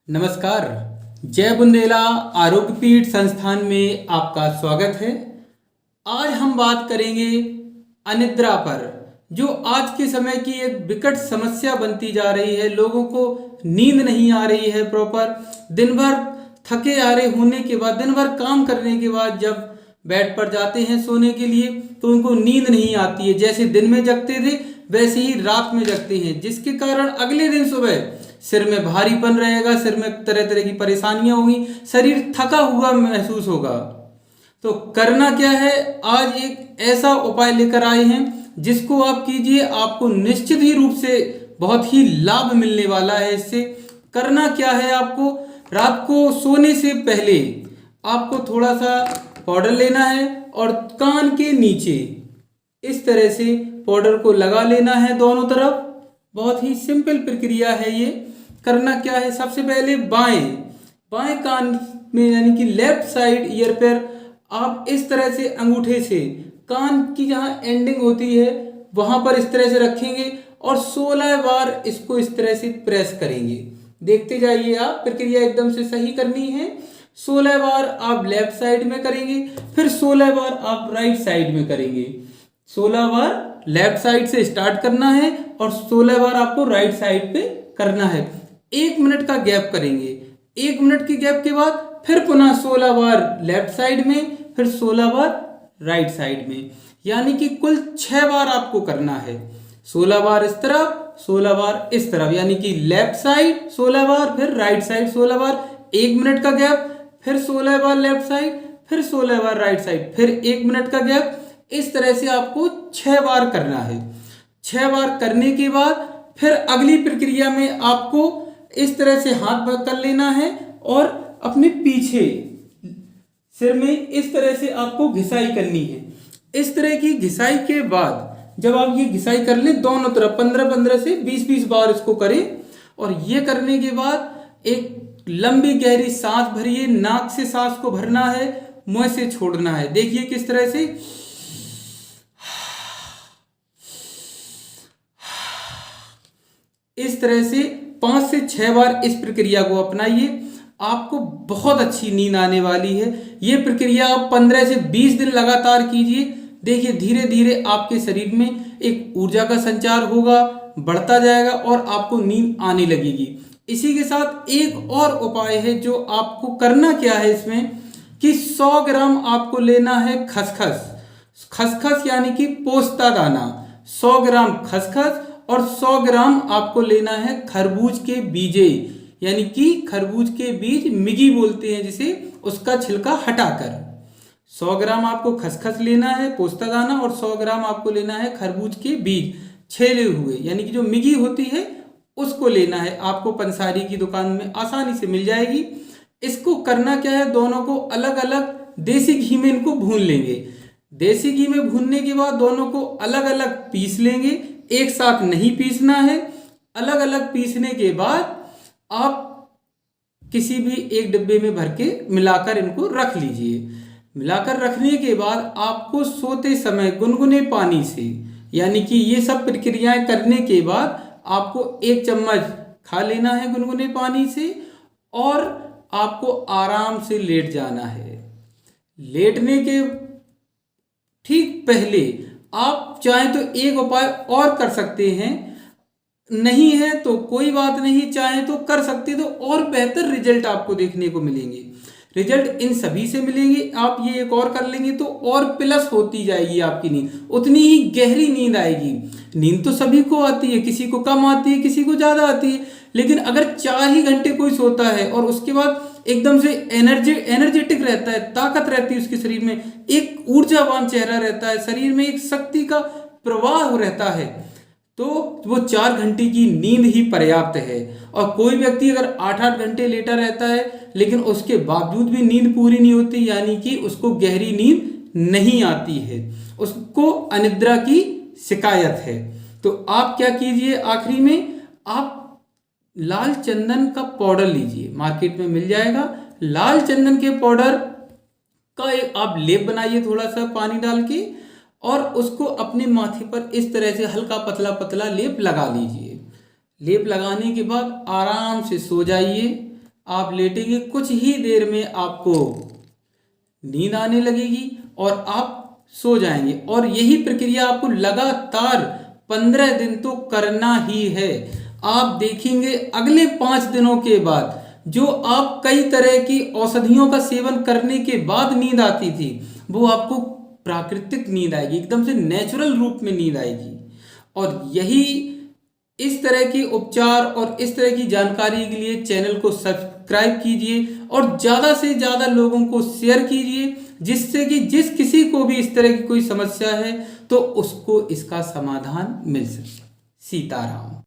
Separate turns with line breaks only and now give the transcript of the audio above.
नमस्कार। जय बुंदेला आरोग्य पीठ संस्थान में आपका स्वागत है। आज हम बात करेंगे अनिद्रा पर, जो आज के समय की एक विकट समस्या बनती जा रही है। लोगों को नींद नहीं आ रही है प्रॉपर। दिन भर थके हारे होने के बाद, दिन भर काम करने के बाद जब बेड पर जाते हैं सोने के लिए तो उनको नींद नहीं आती है। जैसे दिन में जगते थे वैसे ही रात में जगते हैं, जिसके कारण अगले दिन सुबह सिर में भारीपन रहेगा, सिर में तरह तरह की परेशानियां होंगी, शरीर थका हुआ महसूस होगा। तो करना क्या है, आज एक ऐसा उपाय लेकर आए हैं जिसको आप कीजिए, आपको निश्चित ही रूप से बहुत ही लाभ मिलने वाला है। इससे करना क्या है, आपको रात को सोने से पहले आपको थोड़ा सा पाउडर लेना है और कान के नीचे इस तरह से पाउडर को लगा लेना है दोनों तरफ। बहुत ही सिंपल प्रक्रिया है ये। करना क्या है, सबसे पहले बाएं कान में यानी कि लेफ्ट साइड ईयर पर आप इस तरह से अंगूठे से कान की जहां एंडिंग होती है वहां पर इस तरह से रखेंगे और 16 बार इसको इस तरह से प्रेस करेंगे। देखते जाइए आप, प्रक्रिया एकदम से सही करनी है। 16 बार आप लेफ्ट साइड में करेंगे, फिर 16 बार आप राइट साइड में करेंगे। 16 बार लेफ्ट साइड से स्टार्ट करना है और 16 बार आपको राइट साइड पे करना है। 1 मिनट का गैप करेंगे। 1 मिनट के गैप के बाद फिर पुनः 16 बार लेफ्ट साइड में, फिर 16 बार राइट साइड में, यानी कि कुल 6 बार आपको करना है। 16 बार इस तरफ, 16 बार इस तरफ, यानी कि लेफ्ट साइड 16 बार, फिर राइट साइड 16 बार, 1 मिनट का गैप, फिर 16 बार लेफ्ट साइड, फिर 16 बार राइट साइड, फिर 1 मिनट का गैप। इस तरह से आपको 6 बार करना है। 6 बार करने के बाद फिर अगली प्रक्रिया में आपको इस तरह से हाथ पकड़ लेना है और अपने पीछे सिर में इस तरह से आपको घिसाई करनी है। इस तरह की घिसाई के बाद जब आप ये घिसाई कर लें दोनों तरफ 15-15 से 20-20 बार इसको करें, और ये करने के बाद एक लंबी गहरी सांस भरिए। नाक से सांस को भरना है, मुंह से छोड़ना है। देखिए किस तरह से इस तरह से 5 से 6 बार इस प्रक्रिया को अपनाइए। आपको बहुत अच्छी नींद आने वाली है। ये प्रक्रिया आप 15 से 20 दिन लगातार कीजिए। देखिए धीरे धीरे आपके शरीर में एक ऊर्जा का संचार होगा, बढ़ता जाएगा और आपको नींद आने लगेगी। इसी के साथ एक और उपाय है जो आपको करना क्या है इसमें, कि 100 ग्राम आपको लेना है खसखस यानी कि पोस्ता दाना। 100 ग्राम खसखस और 100 ग्राम आपको लेना है खरबूज के बीजे, यानी कि खरबूज के बीज मिगी बोलते हैं जिसे, उसका छिलका हटाकर। 100 ग्राम आपको खसखस लेना है पोस्ता दाना और 100 ग्राम आपको लेना है खरबूज के बीज छेले हुए, यानी कि जो मिगी होती है उसको लेना है। आपको पंसारी की दुकान में आसानी से मिल जाएगी। इसको करना क्या है, दोनों को अलग अलग देसी घी में इनको भून लेंगे। देसी घी में भूनने के बाद दोनों को अलग अलग पीस लेंगे, एक साथ नहीं पीसना है। अलग अलग पीसने के बाद आप किसी भी एक डिब्बे में भर के मिलाकर इनको रख लीजिए। मिलाकर रखने के बाद आपको सोते समय गुनगुने पानी से, यानी कि ये सब प्रक्रियाएं करने के बाद आपको 1 चम्मच खा लेना है गुनगुने पानी से, और आपको आराम से लेट जाना है। लेटने के ठीक पहले आप चाहें तो एक उपाय और कर सकते हैं, नहीं है तो कोई बात नहीं, चाहें तो कर सकते तो और बेहतर रिजल्ट आपको देखने को मिलेंगे। रिजल्ट इन सभी से मिलेंगे। आप ये एक और कर लेंगे तो और प्लस होती जाएगी आपकी नींद, उतनी ही गहरी नींद आएगी। नींद तो सभी को आती है, किसी को कम आती है, किसी को ज़्यादा आती है, लेकिन अगर 4 ही घंटे कोई सोता है और उसके बाद एकदम से एनर्जेटिक रहता है, ताकत रहती है उसके शरीर में, एक ऊर्जावान चेहरा रहता है, शरीर में एक शक्ति का प्रवाह रहता है, तो वो 4 घंटे की नींद ही पर्याप्त है। और कोई व्यक्ति अगर 8-8 घंटे लेटा रहता है लेकिन उसके बावजूद भी नींद पूरी नहीं होती, यानी कि उसको गहरी नींद नहीं आती है, उसको अनिद्रा की शिकायत है। तो आप क्या कीजिए, आखिरी में आप लाल चंदन का पाउडर लीजिए, मार्केट में मिल जाएगा। लाल चंदन के पाउडर का एक आप लेप बनाइए थोड़ा सा पानी डाल के, और उसको अपने माथे पर इस तरह से हल्का पतला पतला लेप लगा लीजिए। लेप लगाने के बाद आराम से सो जाइए। आप लेटेंगे, कुछ ही देर में आपको नींद आने लगेगी और आप सो जाएंगे। और यही प्रक्रिया आपको लगातार 15 दिन तो करना ही है। आप देखेंगे अगले 5 दिनों के बाद जो आप कई तरह की औषधियों का सेवन करने के बाद नींद आती थी, वो आपको प्राकृतिक नींद आएगी, एकदम से नेचुरल रूप में नींद आएगी। और यही इस तरह के उपचार और इस तरह की जानकारी के लिए चैनल को सब्सक्राइब कीजिए और ज़्यादा से ज़्यादा लोगों को शेयर कीजिए, जिससे कि जिस किसी को भी इस तरह की कोई समस्या है तो उसको इसका समाधान मिल सके। सीताराम।